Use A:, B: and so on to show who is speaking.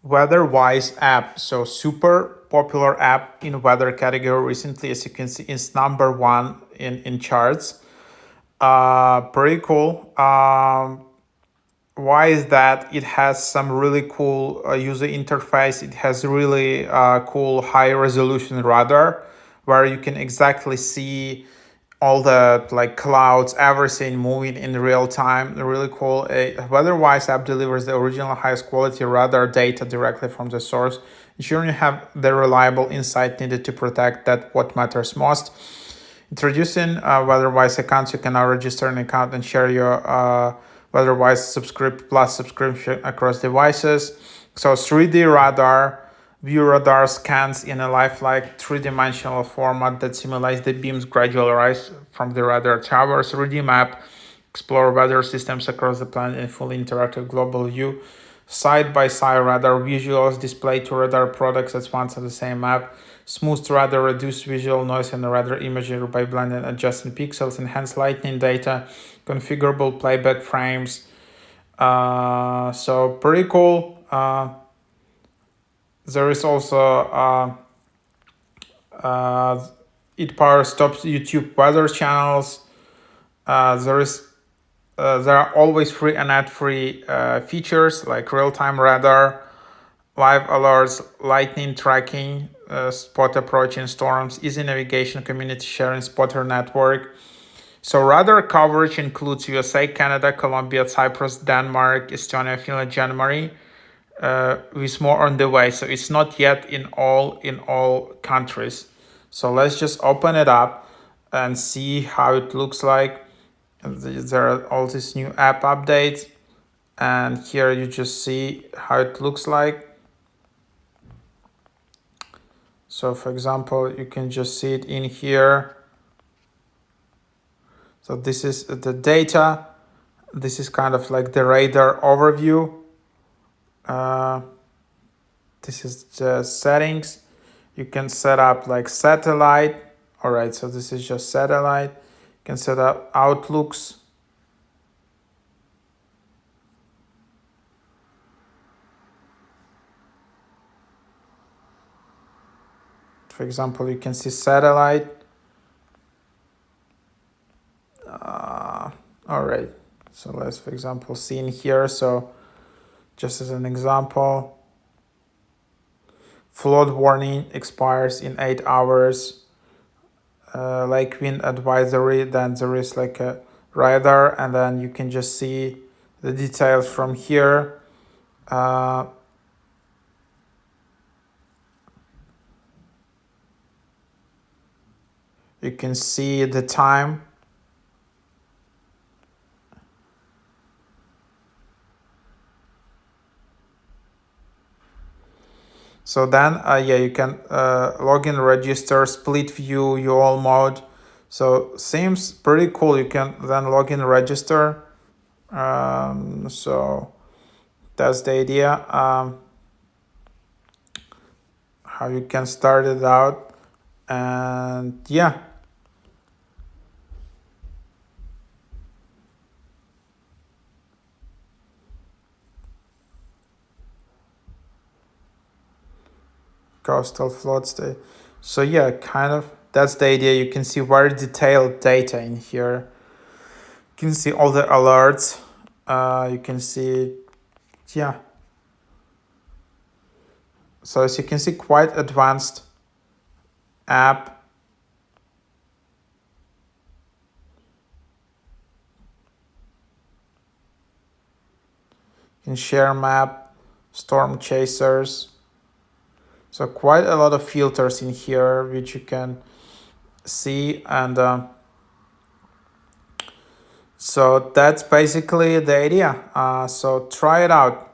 A: Weatherwise app. So super popular app in weather category recently. As you can see, it's number 1 in charts. Pretty cool. Why is that? It has some really cool user interface. It has really cool high resolution radar where you can exactly see all the like clouds, everything moving in real time. Really cool. Weatherwise app delivers the original highest quality radar data directly from the source, ensuring you have the reliable insight needed to protect that what matters most. Introducing Weatherwise accounts, you can now register an account and share your Weatherwise subscription across devices. So 3D radar, view radar scans in a lifelike three-dimensional format that simulates the beam's gradual rise from the radar tower. 3D map, explore weather systems across the planet in fully interactive global view. Side-by-side radar visuals display two radar products at once on the same map. Smooth radar, reduce visual noise and radar imagery by blending and adjusting pixels, enhance lighting data, configurable playback frames. So pretty cool. There is also it powers top YouTube weather channels. There are always free and ad-free features like real-time radar, live alerts, lightning tracking, spot approaching storms, easy navigation, community sharing, spotter network. So radar coverage includes USA, Canada, Colombia, Cyprus, Denmark, Estonia, Finland, January, with more on the way. So it's not yet in all countries. So let's just open it up and see how it looks like. There are all these new app updates, and here you just see how it looks like. So for example, you can just see it in here. So this is the data. This is kind of like the radar overview. This is the settings. You can set up like satellite. All right, so this is just satellite. You can set up outlooks. For example, you can see satellite. All right, so let's, for example, see in here. So just as an example, flood warning expires in 8 hours. Like wind advisory, then there is like a radar, and then you can just see the details from here. You can see the time. So then, yeah, you can log in, register, split view, UL mode. So seems pretty cool. You can then log in, register. So that's the idea. How you can start it out, and yeah. Coastal flood state. So yeah, kind of that's the idea. You can see very detailed data in here. You can see all the alerts. You can see, yeah. So as you can see, quite advanced app. You can share map, storm chasers. So quite a lot of filters in here which you can see, and so that's basically the idea. So try it out.